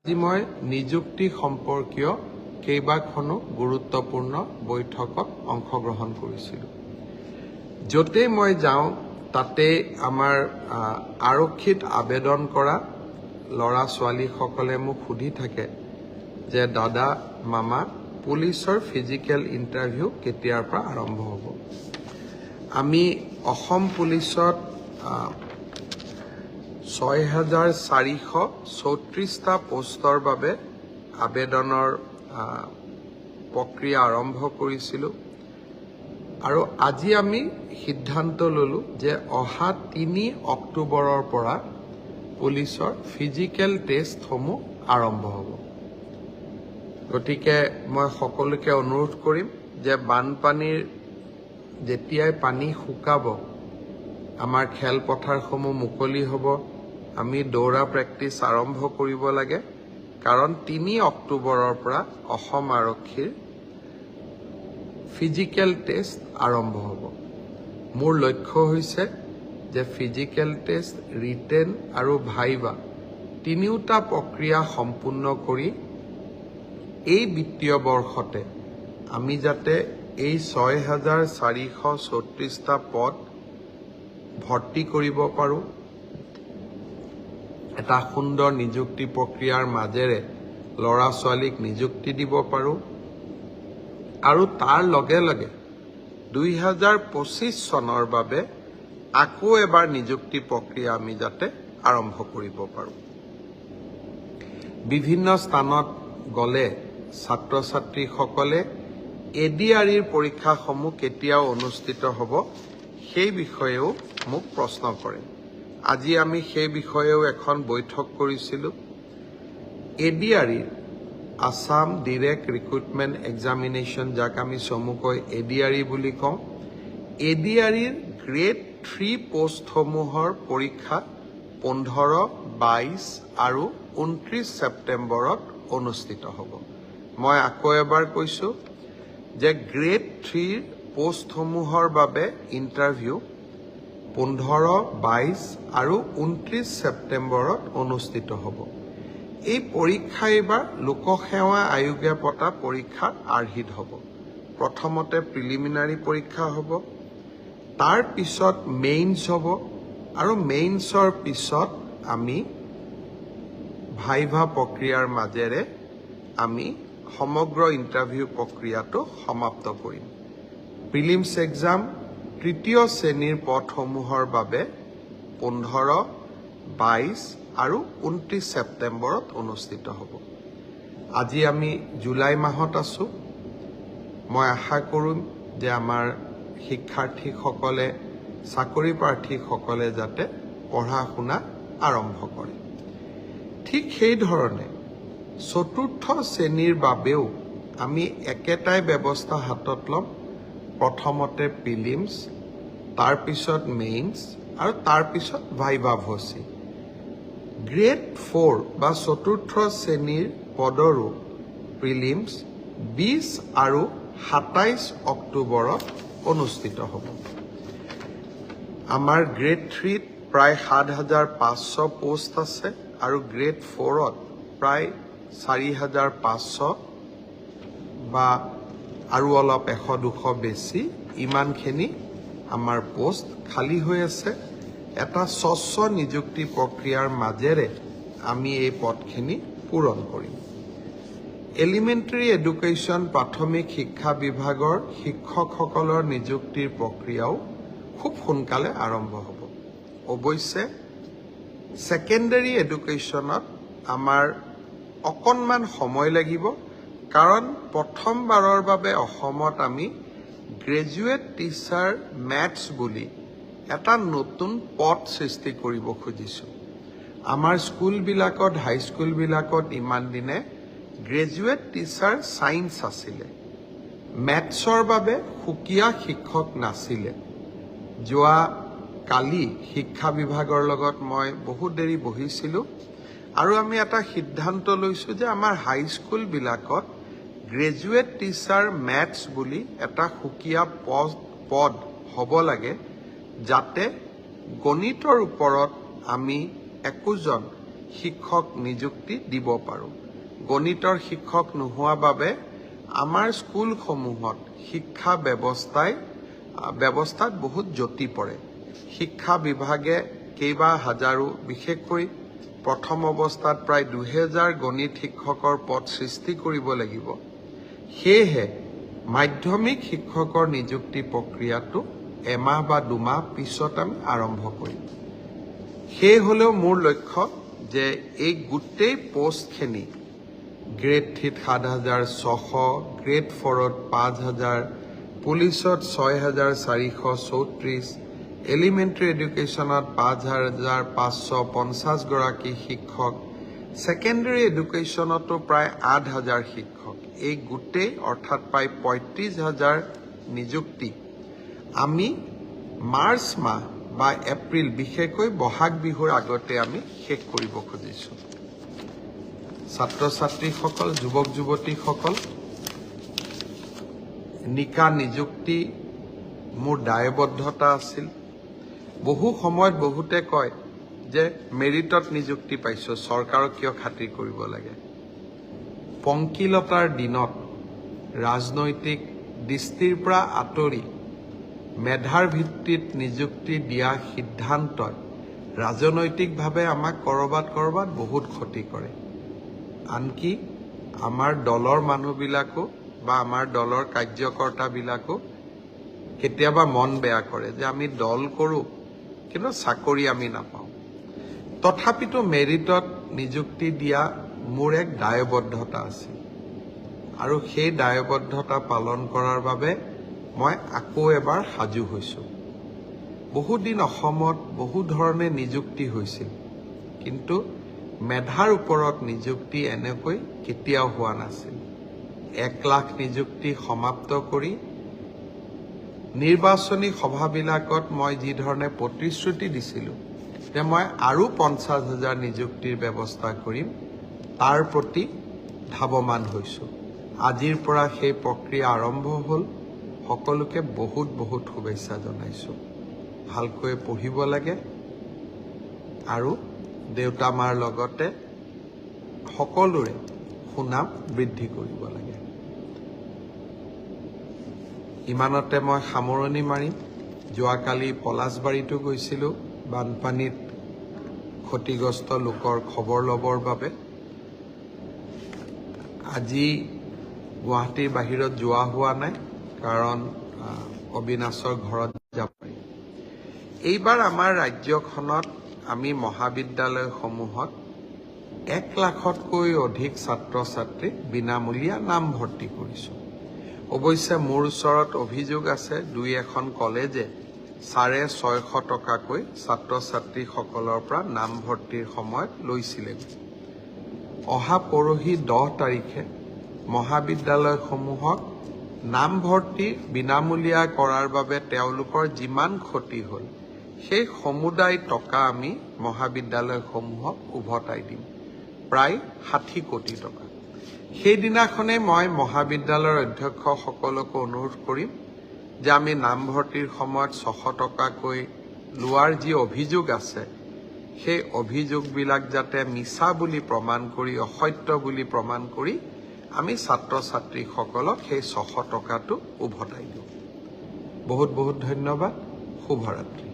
আজি মই নিযুক্তি সম্পৰ্কীয় কেইবাখনো গুৰুত্বপূৰ্ণ বৈঠকত অংশগ্ৰহণ কৰিছিলোঁ। য'তেই মই যাওঁ তাতে আমাৰ আৰক্ষীত আবেদন কৰা ল'ৰা ছোৱালীসকলে মোক সুধি থাকে যে দাদা মামা পুলিচৰ ফিজিকেল ইণ্টাৰভিউ কেতিয়াৰ পৰা আৰম্ভ হ'ব। আমি অসম পুলিচত 6,434টা পোষ্টৰ বাবে আবেদনৰ প্ৰক্ৰিয়া আৰম্ভ কৰিছিলোঁ আৰু আজি আমি সিদ্ধান্ত ললো যে অহা 3 অক্টোবৰৰ পৰা পুলিচৰ ফিজিকেল টেষ্টসমূহ আৰম্ভ হ'ব। গতিকে মই সকলোকে অনুৰোধ কৰিম যে বানপানীৰ যেতিয়াই পানী শুকাব আমাৰ খেলপথাৰসমূহ মুকলি হ'ব, আমি দৌৰা প্ৰেক্টিছ আৰম্ভ কৰিব লাগে, কাৰণ 3 অক্টোবৰৰ পৰা অসম আৰক্ষীৰ ফিজিকেল টেষ্ট আৰম্ভ হ'ব। মোৰ লক্ষ্য হৈছে যে ফিজিকেল টেষ্ট, ৰিটেন আৰু ভাইভা তিনিওটা প্ৰক্ৰিয়া সম্পূৰ্ণ কৰি এই বিত্তীয় বৰ্ষতে আমি যাতে এই 6,434টা পদ ভৰ্তি কৰিব পাৰোঁ, এটা সুন্দৰ নিযুক্তি প্ৰক্ৰিয়াৰ মাজেৰে ল'ৰা ছোৱালীক নিযুক্তি দিব পাৰোঁ আৰু তাৰ লগে লগে 2025 চনৰ বাবে আকৌ এবাৰ নিযুক্তি প্ৰক্ৰিয়া আমি যাতে আৰম্ভ কৰিব পাৰোঁ। বিভিন্ন স্থানত গ'লে ছাত্ৰ ছাত্ৰীসকলে ADREৰ পৰীক্ষাসমূহ কেতিয়া অনুষ্ঠিত হ'ব সেই বিষয়েও মোক প্ৰশ্ন কৰে। আজি আমি সেই বিষয়েও এখন বৈঠক কৰিছিলোঁ। ADRE Assam direct recruitment examination, যাক আমি চমুকৈ ADRE বুলি কওঁ, ADREৰ গ্ৰেড 3 পোষ্টসমূহৰ পৰীক্ষা 15, 22 আৰু 29 ছেপ্টেম্বৰত অনুষ্ঠিত হ'ব। মই আকৌ এবাৰ কৈছোঁ যে গ্ৰেড 3 পোষ্টসমূহৰ বাবে ইণ্টাৰভিউ 15, 22 আৰু 29 ছেপ্টেম্বৰত অনুষ্ঠিত হ'ব। এই পৰীক্ষা এইবাৰ লোকসেৱা আয়োগে পতা পৰীক্ষাৰ আৰ্হিত হ'ব। প্ৰথমতে প্ৰিলিমিনাৰী পৰীক্ষা হ'ব, তাৰ পিছত মেইনছ হ'ব আৰু মেইনছৰ পিছত আমি ভাইভা প্ৰক্ৰিয়াৰ মাজেৰে আমি সমগ্ৰ ইণ্টাৰভিউ প্ৰক্ৰিয়াটো সমাপ্ত কৰিম। প্ৰিলিমছ এক্সাম তৃতীয় শ্ৰেণীৰ পদসমূহৰ বাবে 15, 22 আৰু 29 ছেপ্টেম্বৰত অনুষ্ঠিত হ'ব। আজি আমি জুলাই মাহত আছোঁ। মই আশা কৰিম যে আমাৰ শিক্ষাৰ্থীসকলে, চাকৰি প্ৰাৰ্থীসকলে যাতে পঢ়া শুনা আৰম্ভ কৰে। ঠিক সেইধৰণে 4ৰ্থ শ্ৰেণীৰ বাবেও আমি একেটাই ব্যৱস্থা হাতত ল'ম। প্ৰথমতে প্ৰিলিমছ, তাৰপিছত মেইনছ আৰু তাৰপিছত ভাইভা ভচি। গ্ৰেড 4 বা 4ৰ্থ শ্ৰেণীৰ পদৰো প্ৰিলিমছ 20 আৰু 27 অক্টোবৰত অনুষ্ঠিত হ'ব। আমাৰ গ্ৰেড 3ত প্ৰায় 7,500 পোষ্ট আছে আৰু গ্ৰেড 4ত প্ৰায় 4,500 বা আৰু অলপ 100-200 বেছি, ইমানখিনি আমাৰ পোষ্ট খালী হৈ আছে। এটা স্বচ্ছ নিযুক্তি প্ৰক্ৰিয়াৰ মাজেৰে আমি এই পদখিনি পূৰণ কৰিম। এলিমেণ্টাৰী এডুকেশ্যন, প্ৰাথমিক শিক্ষা বিভাগৰ শিক্ষকসকলৰ নিযুক্তিৰ প্ৰক্ৰিয়াও খুব সোনকালে আৰম্ভ হ'ব। অৱশ্যে ছেকেণ্ডাৰী এডুকেশ্যনত আমাৰ অকণমান সময় লাগিব, কাৰণ প্ৰথমবাৰৰ বাবে অসমত আমি গ্ৰেজুৱেট টিচাৰ মেথছ বুলি এটা নতুন পদ সৃষ্টি কৰিব খুজিছোঁ। আমাৰ স্কুলবিলাকত, হাইস্কুলবিলাকত ইমান দিনে গ্ৰেজুৱেট টিচাৰ ছায়েন্স আছিলে, মেথছৰ বাবে সুকীয়া শিক্ষক নাছিলে। যোৱা কালি শিক্ষা বিভাগৰ লগত মই বহুত দেৰি বহিছিলোঁ আৰু আমি এটা সিদ্ধান্ত লৈছোঁ যে আমাৰ হাইস্কুলবিলাকত গ্ৰেজুৱেট টিচাৰ মেথছ বুলি এটা সুকীয়া পদ হ'ব লাগে, যাতে গণিতৰ ওপৰত আমি একোজন শিক্ষক নিযুক্তি দিব পাৰোঁ। গণিতৰ শিক্ষক নোহোৱা বাবে আমাৰ স্কুলসমূহত শিক্ষা ব্যৱস্থাত বহুত জটি পৰে। শিক্ষা বিভাগে কেইবা হাজাৰো, বিশেষকৈ প্ৰথম অৱস্থাত প্ৰায় 2000 গণিত শিক্ষকৰ পদ সৃষ্টি কৰিব লাগিব। সেয়েহে মাধ্যমিক শিক্ষকৰ নিযুক্তি প্ৰক্ৰিয়াটো এমাহ বা 2 মাহ পিছত আমি আৰম্ভ কৰিম। সেই হলেও মোৰ লক্ষ্য যে এই গোটেই পোষ্টখিনি গ্ৰেড 3 7600, গ্ৰেড 4 5000, পুলিচত 6434, এলিমেণ্টাৰী এডুকেশ্যনত 5550 গৰাকী শিক্ষক, ছেকেণ্ডাৰী এডুকেশ্যনতো প্ৰায় 8000 শিক্ষক, এই গোটেই অৰ্থাৎ প্ৰায় 35000 নিযুক্তি আমি মাৰ্চ মাহ বা এপ্ৰিল, বিশেষকৈ বহাগ বিহুৰ আগতে আমি শেষ কৰিব খুজিছোঁ। ছাত্ৰ ছাত্ৰীসকল, যুৱক যুৱতীসকল, নিকা নিযুক্তি মোৰ দায়বদ্ধতা আছিল। বহু সময়ত বহুতে কয় যে মেৰিটত নিযুক্তি পাইছোঁ, চৰকাৰক কিয় খাতিৰ কৰিব লাগে। পংকিলতাৰ দিনত ৰাজনৈতিক দৃষ্টিৰ পৰা আঁতৰি মেধাৰ ভিত্তিত নিযুক্তি দিয়া সিদ্ধান্তই ৰাজনৈতিকভাৱে আমাক কৰবাত বহুত ক্ষতি কৰে। আনকি আমাৰ দলৰ মানুহবিলাকো বা আমাৰ দলৰ কাৰ্যকৰ্তাবিলাকো কেতিয়াবা মন বেয়া কৰে যে আমি দল কৰোঁ কিন্তু চাকৰি আমি নাপাওঁ। তথাপিতো মেৰিটত নিযুক্তি দিয়া মোৰ এক দায়বদ্ধতা আছিল আৰু সেই দায়বদ্ধতা পালন কৰাৰ বাবে মই আকৌ এবাৰ সাজু হৈছোঁ। বহুদিন অসমত বহু ধৰণে নিযুক্তি হৈছিল, কিন্তু মেধাৰ ওপৰত নিযুক্তি এনেকৈ কেতিয়াও হোৱা নাছিল। 1 লাখ নিযুক্তি সমাপ্ত কৰি নিৰ্বাচনী সভাবিলাকত মই যি ধৰণে প্ৰতিশ্ৰুতি দিছিলোঁ যে মই আৰু 50,000 নিযুক্তিৰ ব্যৱস্থা কৰিম, তাৰ প্ৰতি ধাৱমান হৈছোঁ। আজিৰ পৰা সেই প্ৰক্ৰিয়া আৰম্ভ হ'ল। সকলোকে বহুত শুভেচ্ছা জনাইছোঁ। ভালকৈ পঢ়িব লাগে আৰু দেউতা মাৰ লগতে সকলোৰে সুনাম বৃদ্ধি কৰিব লাগে। ইমানতে মই সামৰণি মাৰিম। যোৱাকালি পলাশবাৰীতো গৈছিলোঁ বানপানীত ক্ষতিগ্ৰস্ত লোকৰ খবৰ ল'বৰ বাবে। আজি গুৱাহাটীৰ বাহিৰত যোৱা হোৱা নাই, কাৰণ অবিনাশৰ ঘৰত যাব পাৰি। এইবাৰ আমাৰ ৰাজ্যখনত আমি মহাবিদ্যালয়সমূহত 1 লাখতকৈ অধিক ছাত্ৰ ছাত্ৰীক বিনামূলীয়া নামভৰ্তি কৰিছোঁ। অৱশ্যে মোৰ ওচৰত অভিযোগ আছে 2-এখন কলেজে 650 টকাকৈ ছাত্ৰ ছাত্ৰীসকলৰ পৰা নামভৰ্তিৰ সময়ত লৈছিলে। অহা পৰহি 10 তাৰিখে মহাবিদ্যালয়সমূহক নামভৰ্তি বিনামূলীয়া কৰাৰ বাবে তেওঁলোকৰ যিমান ক্ষতি হ'ল সেই সমুদায় টকা আমি মহাবিদ্যালয়সমূহক উভতাই দিম, প্ৰায় 60 কোটি টকা। সেইদিনাখনেই মই মহাবিদ্যালয়ৰ অধ্যক্ষসকলকো অনুৰোধ কৰিম যে আমি নামভৰ্তিৰ সময়ত 600 টকাকৈ লোৱাৰ যি অভিযোগ আছে সেই অভিযোগবিলাক যাতে মিছা বুলি প্ৰমাণ কৰি, অসত্য বুলি প্ৰমাণ কৰি আমি ছাত্ৰ ছাত্ৰীসকলক সেই 600 টকাটো উভতাই দিওঁ। বহুত ধন্যবাদ। শুভৰাত্ৰি।